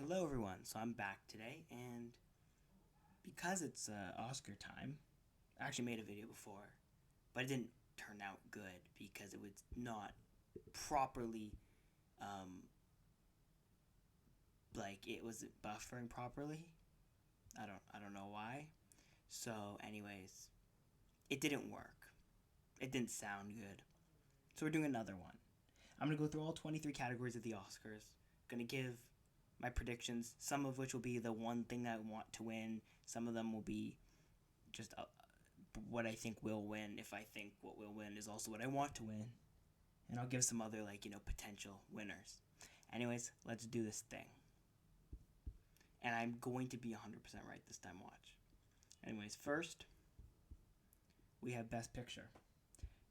Hello, everyone. So I'm back today, and because it's Oscar time, I actually made a video before, but it didn't turn out good because it was not properly, um, like it wasn't buffering properly. I don't know why. So, anyways, it didn't work. It didn't sound good. So we're doing another one. I'm gonna go through all 23 categories of the Oscars. Gonna give my predictions, some of which will be the one thing that I want to win. Some of them will be just what I think will win. If I think what will win is also what I want to win, and I'll give some other potential winners. Anyways, let's do this thing, and I'm going to be 100% right this time. Watch. Anyways, first we have Best Picture.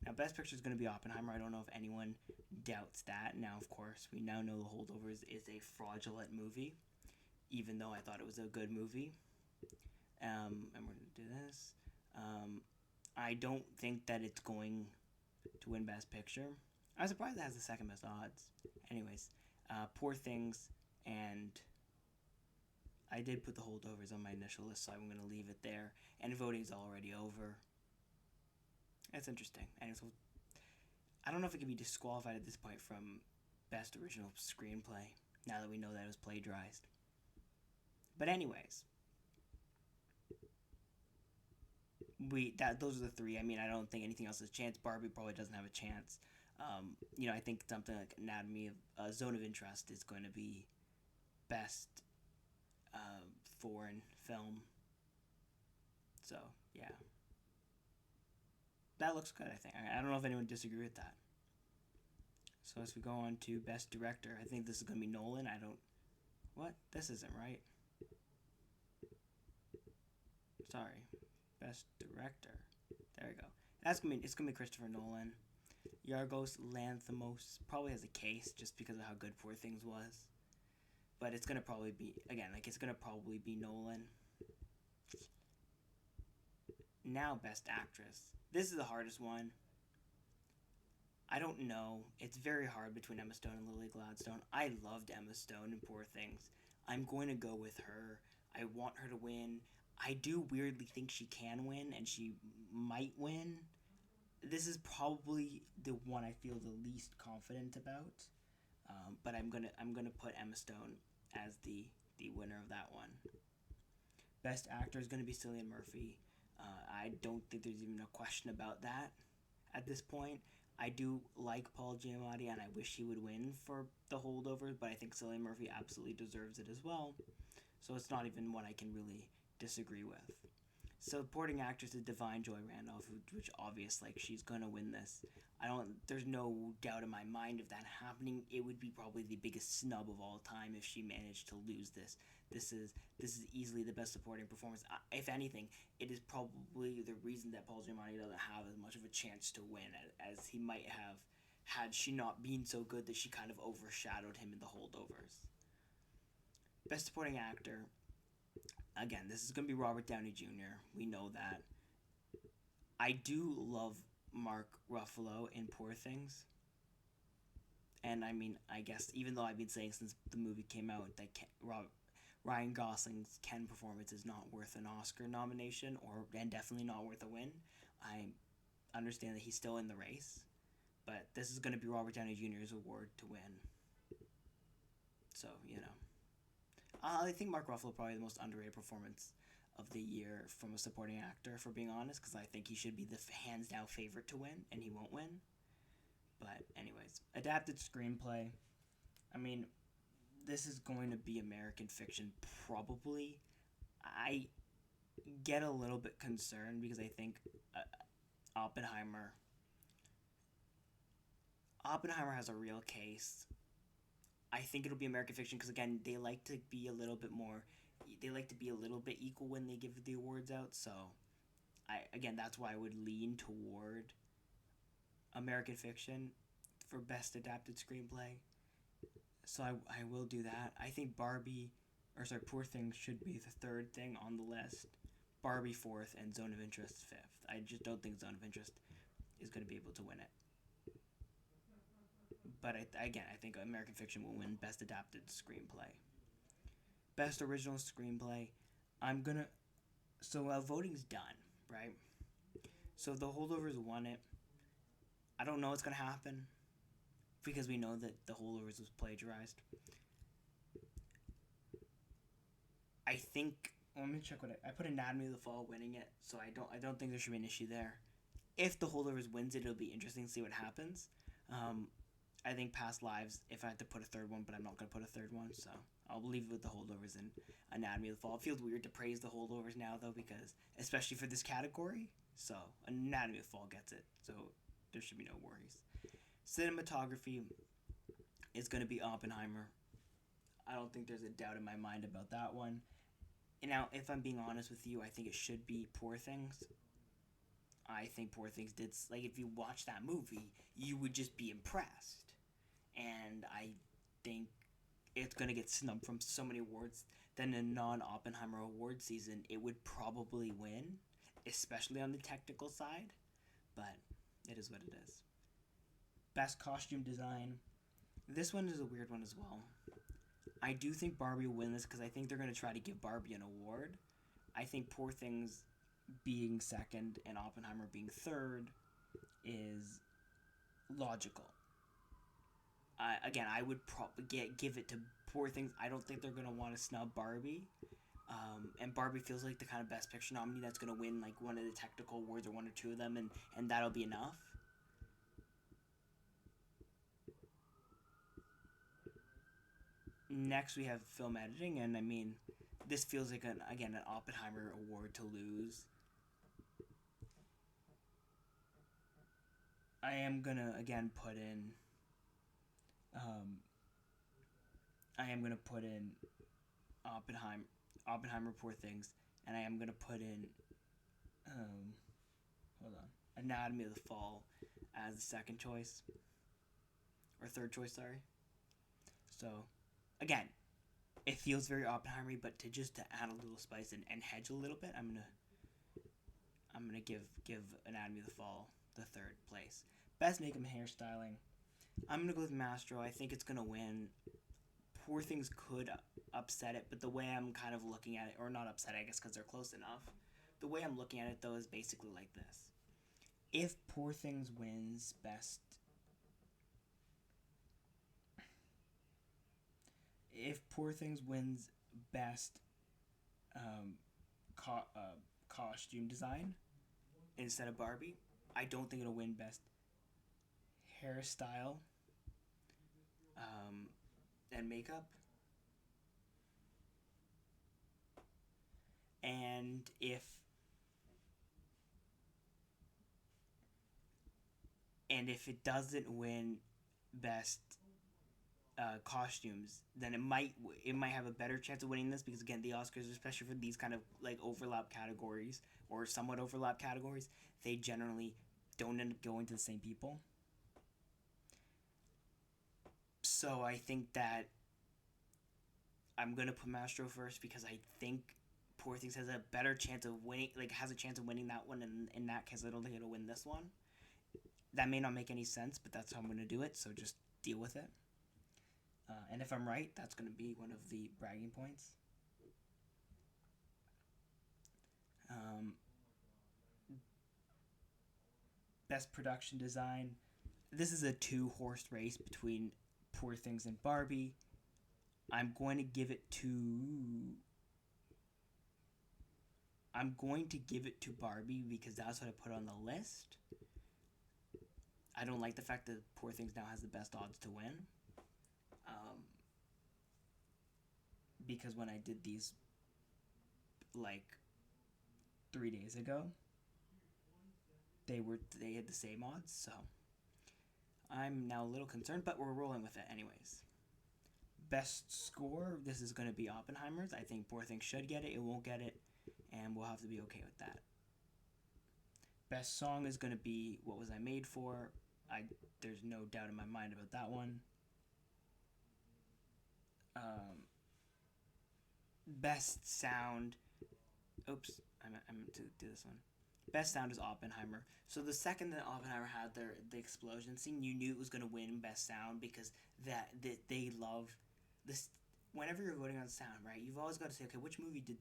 Now, Best Picture is going to be Oppenheimer. I don't know if anyone doubts that. Now, of course, we now know The Holdovers is a fraudulent movie, even though I thought it was a good movie. And we're going to do this. I don't think that it's going to win Best Picture. I'm surprised it has the second best odds. Anyways, Poor Things, and I did put The Holdovers on my initial list, so I'm going to leave it there. And voting's already over. That's interesting. And so, I don't know if it can be disqualified at this point from Best Original Screenplay, now that we know that it was plagiarized. But anyways, those are the three. I mean, I don't think anything else has a chance. Barbie probably doesn't have a chance. I think something like Anatomy of Zone of Interest is going to be best foreign film. So yeah, that looks good. I think. I don't know if anyone would disagree with that. So as we go on to Best Director, I think this is going to be Nolan. I don't. What? This isn't right. Sorry. Best Director. There we go. It's gonna be Christopher Nolan. Yorgos Lanthimos probably has a case just because of how good Poor Things was, but it's gonna probably be it's gonna probably be Nolan. Now Best Actress. This is the hardest one. I don't know. It's very hard between Emma Stone and Lily Gladstone. I loved Emma Stone in Poor Things. I'm going to go with her. I want her to win. I do weirdly think she can win, and she might win. This is probably the one I feel the least confident about, but I'm gonna put Emma Stone as the winner of that one. Best actor is gonna be Cillian Murphy. I don't think there's even a question about that at this point. I do like Paul Giamatti, and I wish he would win for The Holdovers, but I think Cillian Murphy absolutely deserves it as well. So it's not even one I can really disagree with. Supporting actress is Divine Joy Randolph, which obvious, like, she's gonna win this. There's no doubt in my mind of that happening. It would be probably the biggest snub of all time if she managed to lose this. This is easily the best supporting performance. If anything, it is probably the reason that Paul Giamatti doesn't have as much of a chance to win as he might have had she not been so good that she kind of overshadowed him in The Holdovers. Best supporting actor, again, this is going to be Robert Downey Jr. We know that. I do love Mark Ruffalo in Poor Things. And I mean, I guess even though I've been saying since the movie came out that Ryan Gosling's Ken performance is not worth an Oscar nomination, and definitely not worth a win, I understand that he's still in the race. But this is going to be Robert Downey Jr.'s award to win. So. I think Mark Ruffalo probably the most underrated performance of the year from a supporting actor, for being honest, because I think he should be the hands down favorite to win, and he won't win. But anyways, adapted screenplay. I mean, this is going to be American Fiction probably. I get a little bit concerned because I think Oppenheimer Oppenheimer has a real case. I think it'll be American Fiction because again they like to be a little bit more. They like to be a little bit equal when they give the awards out. So, that's why I would lean toward American Fiction for best adapted screenplay. So I will do that. I think Poor Things should be the third thing on the list. Barbie fourth and Zone of Interest fifth. I just don't think Zone of Interest is going to be able to win it. But I think American Fiction will win Best Adapted Screenplay. Best original screenplay. I'm gonna. So voting's done, right? So the holdovers won it. I don't know what's gonna happen because we know that the holdovers was plagiarized. I think. Well, let me check what I put. Anatomy of the Fall winning it, so I don't think there should be an issue there. If the holdovers wins it, it'll be interesting to see what happens. I think Past Lives, if I had to put a third one, but I'm not going to put a third one, so I'll leave it with the holdovers and Anatomy of the Fall. It feels weird to praise the holdovers now, though, because, especially for this category, so Anatomy of the Fall gets it, so there should be no worries. Cinematography is going to be Oppenheimer. I don't think there's a doubt in my mind about that one. And now, if I'm being honest with you, I think it should be Poor Things. I think Poor Things did, like, if you watch that movie, you would just be impressed. And I think it's going to get snubbed from so many awards that in a non-Oppenheimer award season, it would probably win, especially on the technical side. But it is what it is. Best Costume Design. This one is a weird one as well. I do think Barbie will win this because I think they're going to try to give Barbie an award. I think Poor Things being second and Oppenheimer being third is logical. Again, I would give it to Poor Things. I don't think they're going to want to snub Barbie. And Barbie feels like the kind of Best Picture nominee that's going to win like one of the technical awards or one or two of them, and that'll be enough. Next, we have film editing, and I mean, this feels like an Oppenheimer award to lose. I am gonna again put in. I am gonna put in Oppenheimer, Poor Things, and I am gonna put in. Hold on, Anatomy of the Fall as the second choice or third choice. Sorry. So, again, it feels very Oppenheimer, but to add a little spice and hedge a little bit, I'm gonna give Anatomy of the Fall the third place. Best makeup and hairstyling. I'm gonna go with Mastro. I think it's gonna win. Poor Things could upset it, but the way I'm kind of looking at it, or not upset, I guess, because they're close enough. The way I'm looking at it though is basically like this: if Poor Things wins best. If Poor Things wins best costume design instead of Barbie, I don't think it'll win best hairstyle and makeup. And if it doesn't win best costumes, then it might have a better chance of winning this because again, the Oscars, especially for these kind of like overlap categories or somewhat overlap categories, they generally don't end up going to the same people. So I think that I'm gonna put Mastro first because I think Poor Things has a better chance of winning, like has a chance of winning that one, and in that case, I don't think it'll win this one. That may not make any sense, but that's how I'm gonna do it. So just deal with it. And if I'm right, that's going to be one of the bragging points. Best production design. This is a two-horse race between Poor Things and Barbie. I'm going to give it to Barbie because that's what I put on the list. I don't like the fact that Poor Things now has the best odds to win. Because when I did these like 3 days ago, they had the same odds, so I'm now a little concerned, but we're rolling with it anyways. Best score, this is going to be Oppenheimer's. I think Poor Things should get it. It won't get it, and we'll have to be okay with that. Best song is going to be What Was I Made For? There's no doubt in my mind about that one. Best sound. Oops, I meant to do this one. Best sound is Oppenheimer. So the second that Oppenheimer had the explosion scene, you knew it was going to win best sound because that they love this. whenever you're voting on sound, right, you've always got to say, okay, which movie did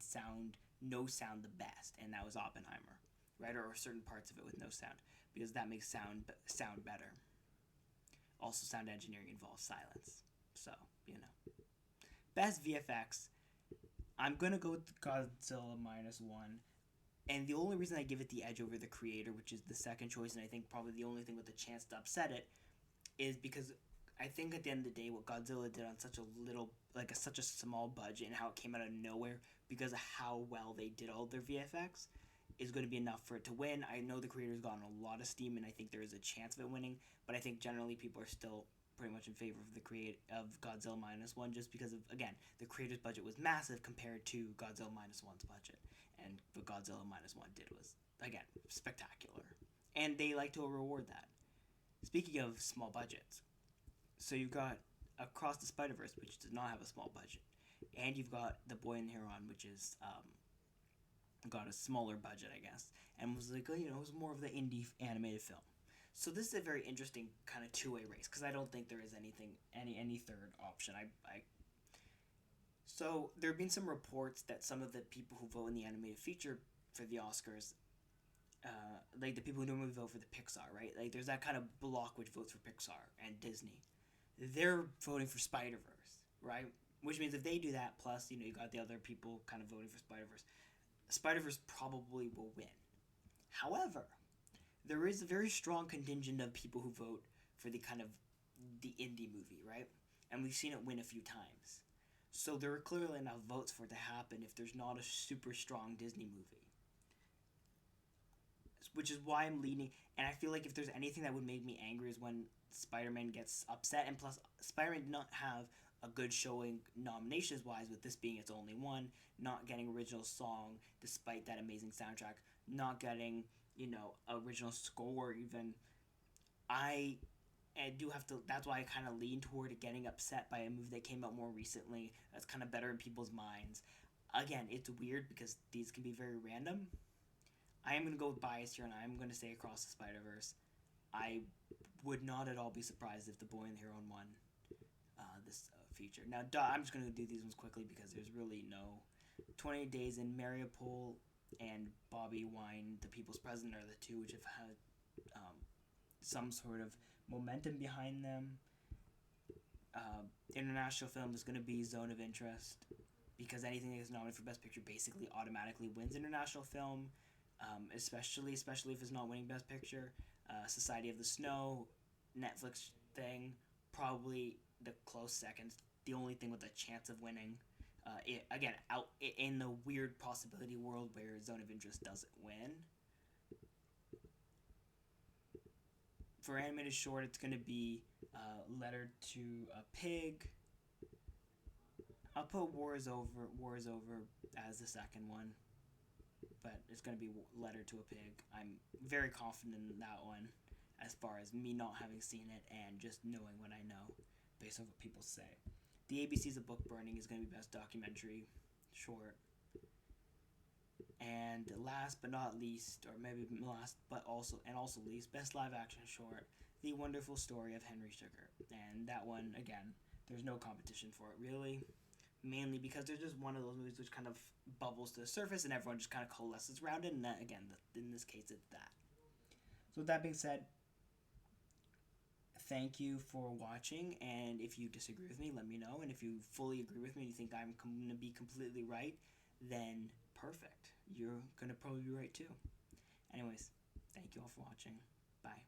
no sound the best, and that was Oppenheimer, right, or certain parts of it with no sound, because that makes sound better. Also, sound engineering involves silence, so you know. Best VFX, I'm gonna go with Godzilla -1, and the only reason I give it the edge over the creator, which is the second choice, and I think probably the only thing with a chance to upset it, is because I think at the end of the day, what Godzilla did on such a little, like such a small budget, and how it came out of nowhere because of how well they did all their VFX, is going to be enough for it to win. I know the creator's gotten a lot of steam, and I think there is a chance of it winning, but I think generally people are still pretty much in favor of of Godzilla -1, just because of, again, the creator's budget was massive compared to Godzilla -1's budget, and what Godzilla -1 did was, again, spectacular, and they like to reward that. Speaking of small budgets, so you've got Across the Spider-Verse, which does not have a small budget, and you've got The Boy in the Heron, which is got a smaller budget, I guess, and was like, it was more of the indie animated film. So this is a very interesting kind of two-way race, because I don't think there is any third option. So there have been some reports that some of the people who vote in the animated feature for the Oscars, like the people who normally vote for the Pixar, right? Like there's that kind of block which votes for Pixar and Disney. They're voting for Spider-Verse, right? Which means if they do that, plus you got the other people kind of voting for Spider-Verse, Spider-Verse probably will win. However, there is a very strong contingent of people who vote for the kind of the indie movie, right? And we've seen it win a few times. So there are clearly enough votes for it to happen if there's not a super strong Disney movie. Which is why I'm leaning, and I feel like if there's anything that would make me angry is when Spider-Man gets upset, and plus Spider-Man did not have a good showing nominations wise, with this being its only one, not getting original song despite that amazing soundtrack, not getting original score even. I do have to, that's why I kind of lean toward getting upset by a movie that came out more recently that's kind of better in people's minds. Again, it's weird because these can be very random. I am going to go with bias here, and I'm going to say Across the Spider-Verse. I would not at all be surprised if The Boy and the Heron won this feature. Now, I'm just going to do these ones quickly because there's really no 28 Days in Mariupol and Bobby Wine, The People's President, are the two which have had some sort of momentum behind them. International film is going to be Zone of Interest, because anything that is nominated for Best Picture basically automatically wins international film, especially if it's not winning Best Picture. Society of the Snow, Netflix thing, probably the close second. The only thing with a chance of winning. Out in the weird possibility world where Zone of Interest doesn't win. For animated short, it's going to be Letter to a Pig. I'll put War is Over as the second one, but it's going to be Letter to a Pig. I'm very confident in that one, as far as me not having seen it and just knowing what I know based on what people say. The ABC's A Book Burning is going to be Best Documentary Short. And last but not least, or maybe last but also least, Best Live Action Short, The Wonderful Story of Henry Sugar. And that one, again, there's no competition for it really, mainly because there's just one of those movies which kind of bubbles to the surface and everyone just kind of coalesces around it, and that, again, in this case, it's that. So with that being said, thank you for watching, and if you disagree with me, let me know, and if you fully agree with me and you think I'm going to be completely right, then perfect. You're going to probably be right too. Anyways, thank you all for watching. Bye.